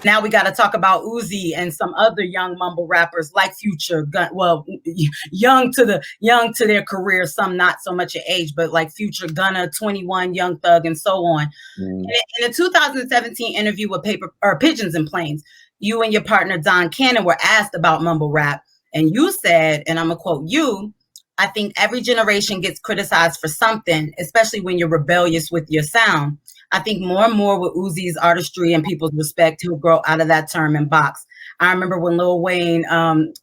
Now we got to talk about Uzi and some other young mumble rappers like Future. Well, young to their career, some not so much at age, but like Future, Gunna, 21, Young Thug, and so on. In a 2017 interview with Pigeons and Planes, you and your partner Don Cannon were asked about mumble rap, and you said, and I'm gonna quote you, "I think every generation gets criticized for something, especially when you're rebellious with your sound. I think more and more with Uzi's artistry and people's respect, he'll grow out of that term and box." I remember when Lil Wayne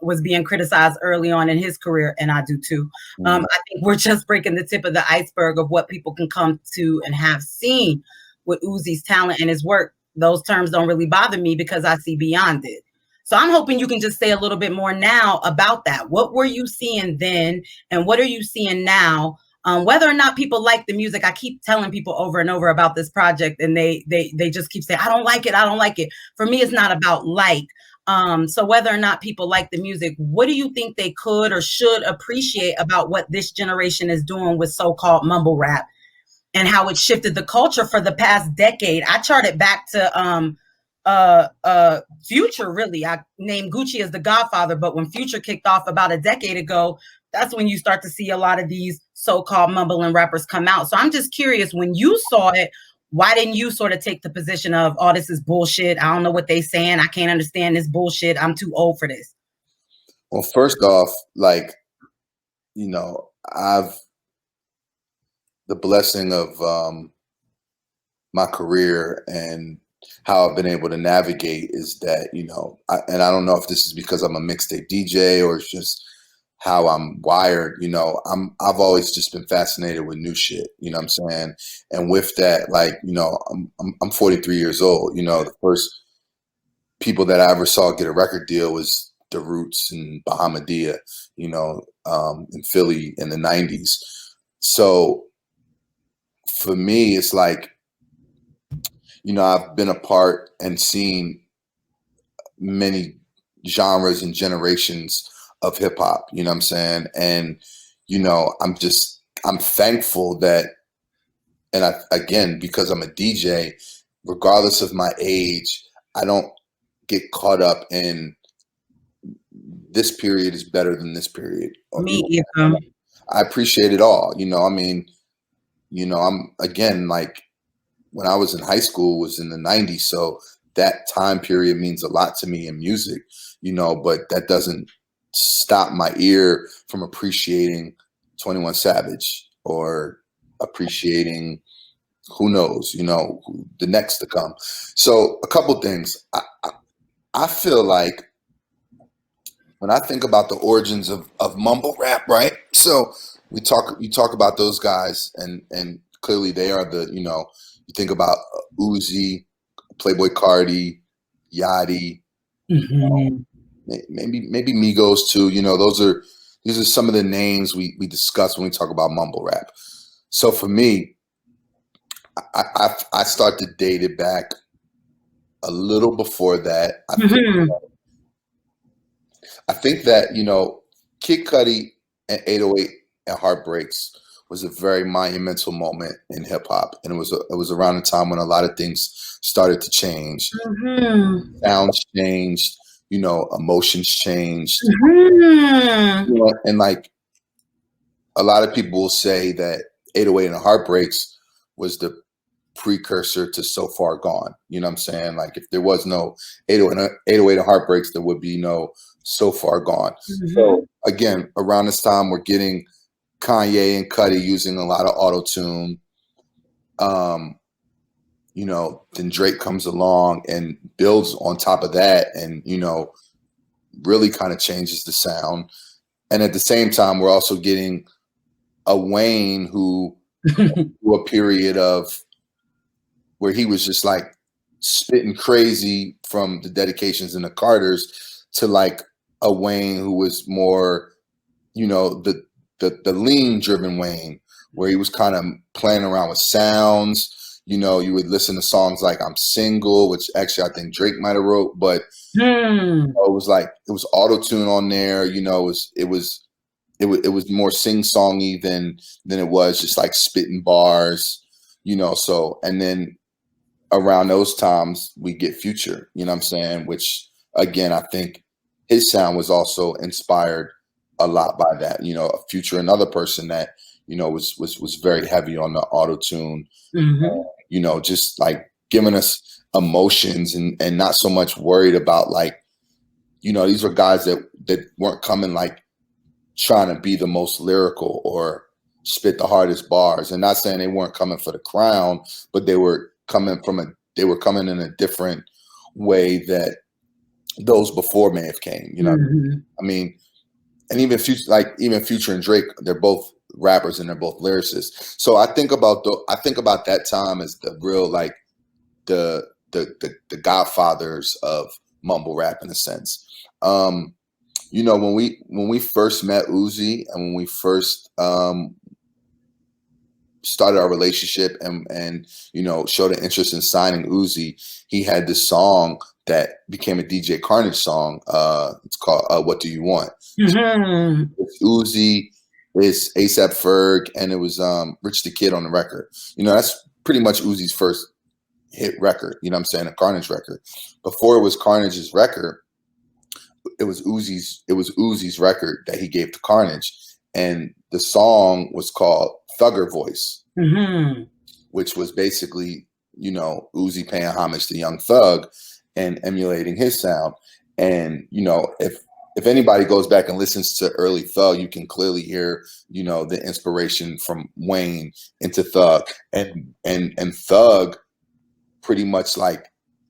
was being criticized early on in his career, and I do too. I think we're just breaking the tip of the iceberg of what people can come to and have seen with Uzi's talent and his work. Those terms don't really bother me because I see beyond it. So I'm hoping you can just say a little bit more now about that. What were you seeing then, and what are you seeing now? Whether or not people like the music, I keep telling people over and over about this project, and they just keep saying, I don't like it, I don't like it. For me, it's not about like. So whether or not people like the music, what do you think they could or should appreciate about what this generation is doing with so-called mumble rap and how it shifted the culture for the past decade? I charted back to Future, really. I named Gucci as the godfather, but when Future kicked off about a decade ago, that's when you start to see a lot of these so-called mumbling rappers come out. So I'm just curious, when you saw it, why didn't you sort of take the position of, oh, this is bullshit, I don't know what they saying, I can't understand this bullshit, I'm too old for this? Well, first off, like, you know, I've the blessing of my career and how I've been able to navigate is that, you know, and I don't know if this is because I'm a mixtape DJ or it's just how I'm wired, you know, I've always just been fascinated with new shit, you know what I'm saying? And with that, like, you know, I'm 43 years old, you know, the first people that I ever saw get a record deal was The Roots and Bahamadia, you know, in Philly in the 90s. So for me, it's like, you know, I've been a part and seen many genres and generations of hip hop, you know what I'm saying? And, you know, I'm thankful that, and again, because I'm a DJ, regardless of my age, I don't get caught up in this period is better than this period. Me either. I appreciate it all. You know, I mean, you know, I'm, again, like, when I was in high school was in the 90s. So that time period means a lot to me in music, you know, but that doesn't stop my ear from appreciating 21 Savage or appreciating, who knows, you know, the next to come. So a couple things. I feel like when I think about the origins of mumble rap, right? So you talk about those guys, and clearly they are the, you know, you think about Uzi, Playboy Cardi, Yachty, maybe Migos too. You know, these are some of the names we discuss when we talk about mumble rap. So for me, I start to date it back a little before that. I think that, you know, Kid Cudi and 808 and Heartbreaks was a very monumental moment in hip hop, and it was around the time when a lot of things started to change. Sounds changed, you know, emotions changed, you know, and like a lot of people will say that 808 and Heartbreaks was the precursor to So Far Gone. You know what I'm saying? Like, if there was no 808 and Heartbreaks, there would be no So Far Gone. So again, around this time, we're getting Kanye and Cudi using a lot of auto-tune. You know, then Drake comes along and builds on top of that and, you know, really kind of changes the sound. And at the same time, we're also getting a Wayne who through a period of where he was just like spitting crazy from the Dedications and the Carters to like a Wayne who was more, you know, the lean driven Wayne, where he was kind of playing around with sounds. You know, you would listen to songs like I'm Single, which actually I think Drake might have wrote, but you know, it was like, it was auto-tune on there. You know, it was more sing-songy than it was just like spitting bars, you know. So, and then around those times we get Future, you know what I'm saying? Which again, I think his sound was also inspired a lot by that. You know, Future, another person that, you know, was very heavy on the auto tune, you know, just like giving us emotions and not so much worried about like, you know, these were guys that weren't coming like trying to be the most lyrical or spit the hardest bars. And not saying they weren't coming for the crown, but they were coming in a different way that those before may have came. You know, I mean, and even Future and Drake, they're both rappers and they're both lyricists. So I think about that time as the real like the godfathers of mumble rap in a sense. You know, when we first met Uzi and when we first started our relationship and you know showed an interest in signing Uzi, he had this song that became a DJ Carnage song. It's called "What Do You Want?" It's Uzi, it's ASAP Ferg, and it was Rich the Kid on the record. You know, that's pretty much Uzi's first hit record. You know what I'm saying? A Carnage record. Before it was Carnage's record, it was Uzi's record that he gave to Carnage, and the song was called Thugger Voice, which was basically, you know, Uzi paying homage to Young Thug and emulating his sound. And you know, if anybody goes back and listens to early Thug, you can clearly hear, you know, the inspiration from Wayne into Thug, and Thug pretty much like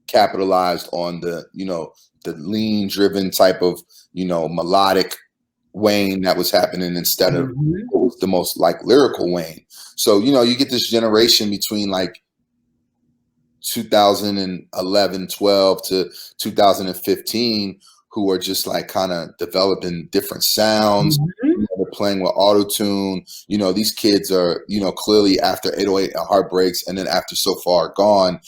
capitalized on the, you know, the lean driven type of, you know, melodic Wayne that was happening instead of what was the most like lyrical Wayne. So, you know, you get this generation between like 2011, 12 to 2015 who are just like kind of developing different sounds. You know, they're playing with auto tune. You know, these kids are, you know, clearly after 808 and Heartbreaks and then after So Far Gone,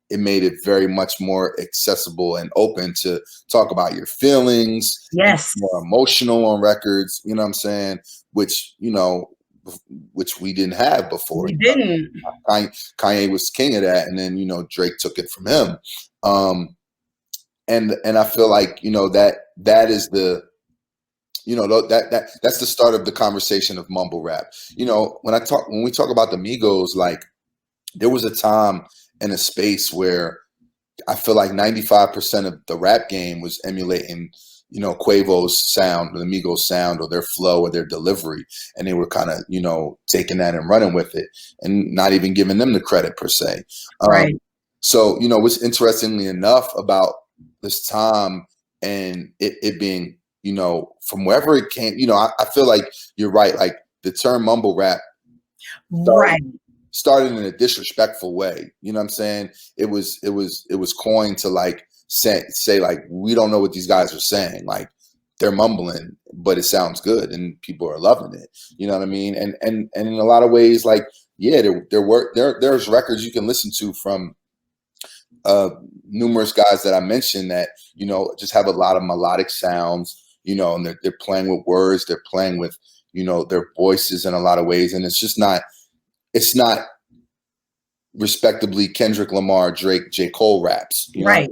it made it very much more accessible and open to talk about your feelings. Yes. More emotional on records, you know what I'm saying? Which, you know, which we didn't have before. We didn't. Kanye was king of that, and then, you know, Drake took it from him. And I feel like, you know, that is the, you know, that's the start of the conversation of mumble rap. You know, when we talk about the Migos, like there was a time in a space where I feel like 95% of the rap game was emulating, you know, Quavo's sound, or the Migos sound, or their flow, or their delivery, and they were kind of, you know, taking that and running with it, and not even giving them the credit per se. Right. So, you know, what's interestingly enough about this time and it being, you know, from wherever it came, you know, I feel like you're right. Like the term mumble rap, started in a disrespectful way. You know what I'm saying? It was coined to like say like, we don't know what these guys are saying. Like they're mumbling, but it sounds good and people are loving it. You know what I mean? And in a lot of ways, like, yeah, there's records you can listen to from numerous guys that I mentioned that, you know, just have a lot of melodic sounds, you know, and they're playing with words, they're playing with, you know, their voices in a lot of ways. And it's not respectably Kendrick Lamar, Drake, J. Cole raps, you know? Right.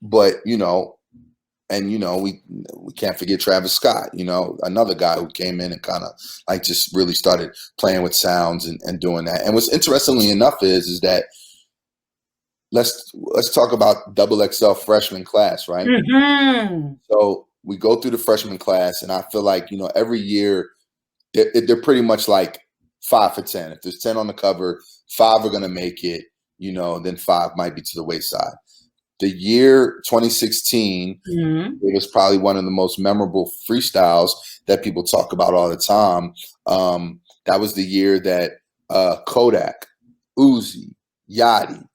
But, you know, and, you know, we can't forget Travis Scott, you know, another guy who came in and kind of like just really started playing with sounds and doing that. And what's interestingly enough is that let's talk about Double XL freshman class, right? So we go through the freshman class, and I feel like, you know, every year they're pretty much like 5 for 10. If there's 10 on the cover, 5 are going to make it, you know, then 5 might be to the wayside. The year 2016, it was probably one of the most memorable freestyles that people talk about all the time. That was the year that Kodak, Uzi, Yachty,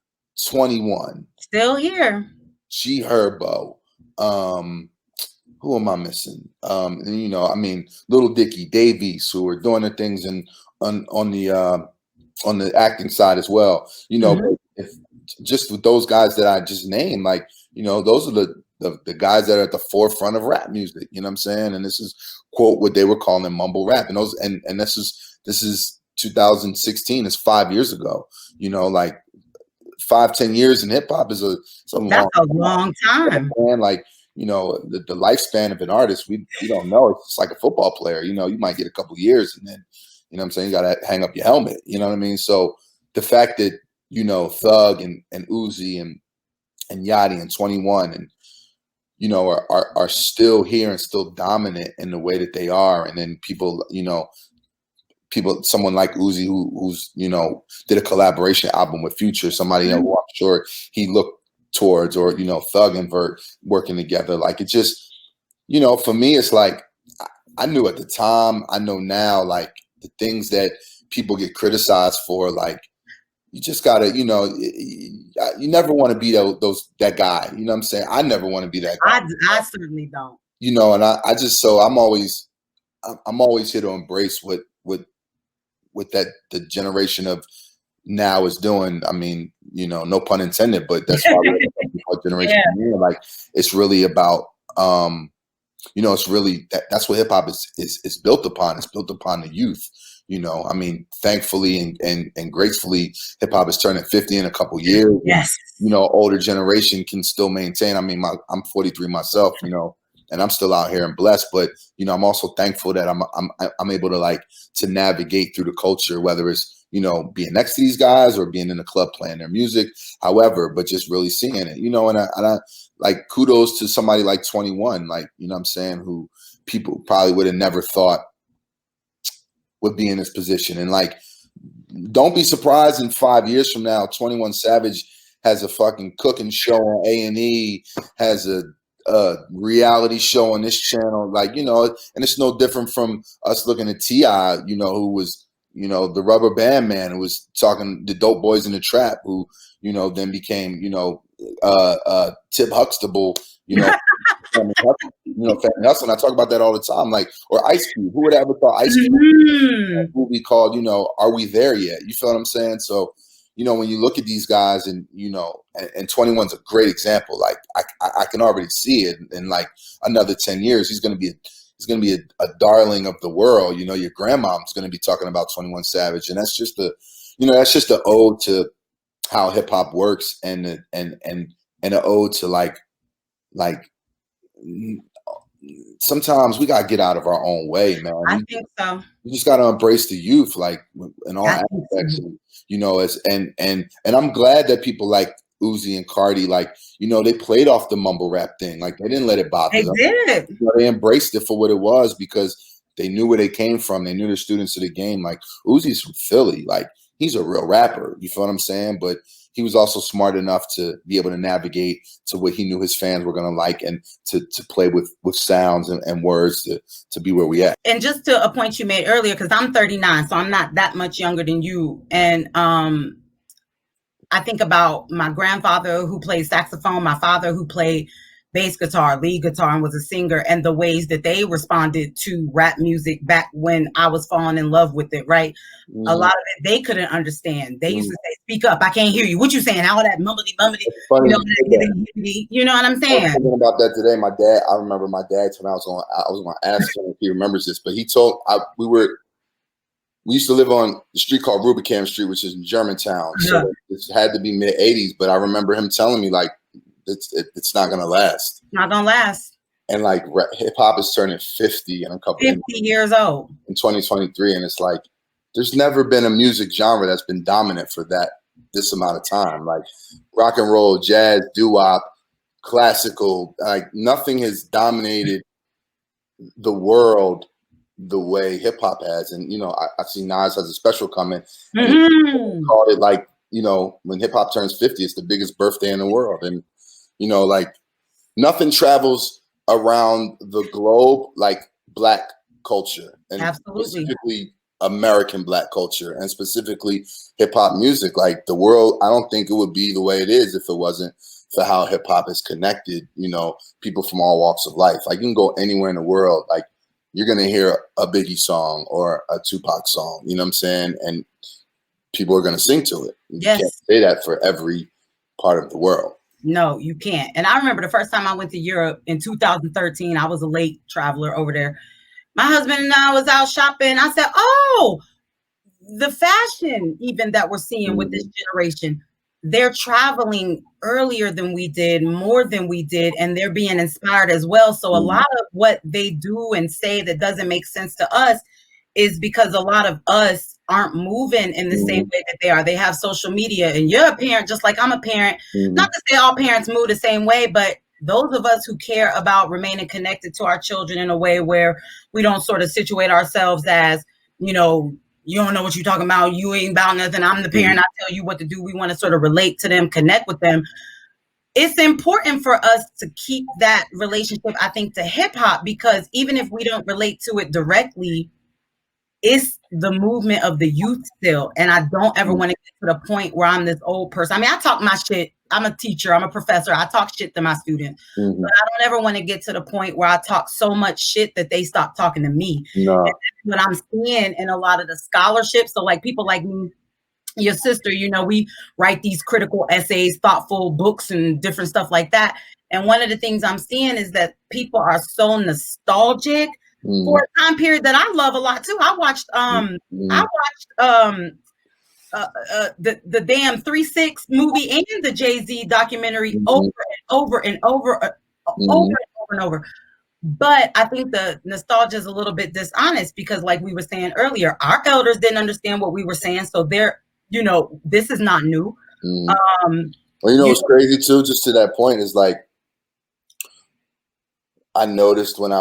21, still here, G Herbo, who am I missing? And, you know, I mean, Little Dicky, Davies, who are doing their things on the acting side as well. You know, if just with those guys that I just named, like, you know, those are the guys that are at the forefront of rap music. You know what I'm saying? And this is, quote, what they were calling mumble rap. And this is 2016. It's 5 years ago. You know, like 5-10 years in hip hop is that's a long time. And like, you know, the lifespan of an artist, we don't know. It's like a football player. You know, you might get a couple years and then, you know what I'm saying, you got to hang up your helmet. You know what I mean? So the fact that, you know, Thug and Uzi and Yachty and 21 and, you know, are still here and still dominant in the way that they are. And then people, you know, someone like Uzi who's, you know, did a collaboration album with Future, somebody who I'm sure he looked towards, or, you know, Thug and Vert working together. Like, it just, you know, for me, it's like, I knew at the time, I know now, like, the things that people get criticized for, like, you just gotta, you know, you never want to be that guy. You know what I'm saying? I never want to be that guy. I certainly don't. You know, and I just, so I'm always here to embrace what that the generation of now is doing. I mean, you know, no pun intended, but that's why we have generation. Yeah. Like, it's really about, you know, it's really that's what hip hop is built upon. It's built upon the youth. You know, I mean, thankfully and gracefully, hip hop is turning 50 in a couple years. Yes. And, you know, older generation can still maintain. I mean, I'm 43 myself, you know, and I'm still out here and blessed. But, you know, I'm also thankful that I'm able to, like, to navigate through the culture, whether it's, you know, being next to these guys or being in the club playing their music, however, but just really seeing it, you know. And I like, kudos to somebody like 21, like, you know what I'm saying, who people probably would have never thought would be in this position. And, like, don't be surprised in 5 years from now, 21 Savage has a fucking cooking show on A&E, has a reality show on this channel, like, you know. And it's no different from us looking at T.I., you know, who was, you know, the Rubber Band Man, who was talking the Dope Boys in the Trap, who, you know, then became, you know, Tip Huxtable, you know, Family Hustle. And I talk about that all the time, like, or Ice Cube. Who would have ever thought Ice Cube a movie called, you know, Are We There Yet? You feel what I'm saying? So, you know, when you look at these guys, and, you know, and 21's a great example. Like, I can already see it in like another 10 years. He's going to be a darling of the world. You know, your grandmom's going to be talking about 21 Savage. And that's just that's just an ode to how hip hop works, and an ode to like sometimes we got to get out of our own way, man. I think so. You just got to embrace the youth, like, in all aspects, you know, and I'm glad that people like Uzi and Cardi, like, you know, they played off the mumble rap thing. Like, they didn't let it bother them. They did. You know, they embraced it for what it was, because they knew where they came from. They knew the students of the game. Like, Uzi's from Philly. Like, he's a real rapper. You feel what I'm saying? But he was also smart enough to be able to navigate to what he knew his fans were going to like, and to play with sounds and words to be where we at. And just to a point you made earlier, because I'm 39, so I'm not that much younger than you. And I think about my grandfather who played saxophone, my father who played bass guitar, lead guitar, and was a singer, and the ways that they responded to rap music back when I was falling in love with it, right? Mm-hmm. A lot of it they couldn't understand. They used to say, "Speak up, I can't hear you. What you saying? All that mumbly bumbly." You know what I'm saying? I was thinking about that today. My dad, I remember my dad told me, I was going to ask him if he remembers this, but he told we used to live on the street called Rubicam Street, which is in Germantown. Yeah. So it had to be mid 80s, but I remember him telling me, like, it's not gonna last. Not gonna last. And like, hip hop is turning 50 in a couple 50 years old in 2023, and it's like, there's never been a music genre that's been dominant for this amount of time. Like, rock and roll, jazz, doo-wop, classical, like, nothing has dominated the world the way hip hop has. And, you know, I see Nas has a special coming. Mm-hmm. Called it, like, you know, when hip hop turns 50, it's the biggest birthday in the world. And, you know, like, nothing travels around the globe like Black culture, and absolutely, specifically American Black culture, and specifically hip hop music. Like, the world, I don't think it would be the way it is if it wasn't for how hip hop is connected, you know, people from all walks of life. Like, you can go anywhere in the world, like, you're going to hear a Biggie song or a Tupac song, you know what I'm saying? And people are going to sing to it. Yes. You can't say that for every part of the world. No, you can't. And I remember the first time I went to Europe in 2013, I was a late traveler over there. My husband and I was out shopping. I said, oh, the fashion even that we're seeing with this generation, they're traveling earlier than we did, more than we did, and they're being inspired as well. So a lot of what they do and say that doesn't make sense to us is because a lot of us aren't moving in the same way that they are. They have social media, and you're a parent just like I'm a parent. Not to say all parents move the same way, but those of us who care about remaining connected to our children in a way where we don't sort of situate ourselves as, you know, you don't know what you're talking about, you ain't about nothing, I'm the parent, I tell you what to do. We want to sort of relate to them, connect with them. It's important for us to keep that relationship, I think, to hip hop, because even if we don't relate to it directly, it's the movement of the youth still. And I don't ever want to get to the point where I'm this old person. I mean, I talk my shit. I'm a teacher. I'm a professor. I talk shit to my students. But I don't ever want to get to the point where I talk so much shit that they stop talking to me. No. And that's what I'm seeing in a lot of the scholarships. So like people like me, your sister, you know, we write these critical essays, thoughtful books and different stuff like that. And one of the things I'm seeing is that people are so nostalgic for a time period that I love a lot too. I watched the damn 3-6 movie and the Jay-Z documentary over and over. But I think the nostalgia is a little bit dishonest because, like we were saying earlier, our elders didn't understand what we were saying, so they're, you know, this is not new. Well, you know what's crazy too, just to that point, is like I noticed when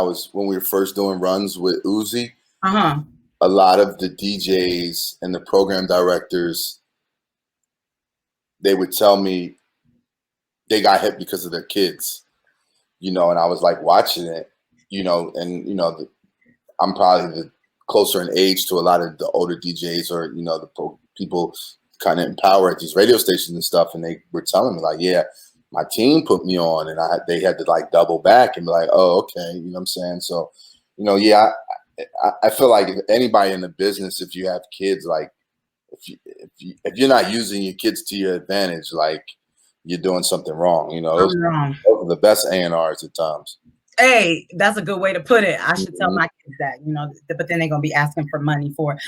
we were first doing runs with Uzi, a lot of the DJs and the program directors, they would tell me they got hit because of their kids, you know, and I was like watching it, you know, and you know, I'm probably closer in age to a lot of the older DJs, or you know, the people kind of in power at these radio stations and stuff, and they were telling me like, yeah, my team put me on, and they had to like double back and be like, oh, okay, you know what I'm saying? So, you know, yeah, I feel like if anybody in the business, if you have kids, like if you're not using your kids to your advantage, like you're doing something wrong. You know, those are the best A&Rs at times. Hey, that's a good way to put it. I should tell my kids that, you know, but then they're gonna be asking for money for it.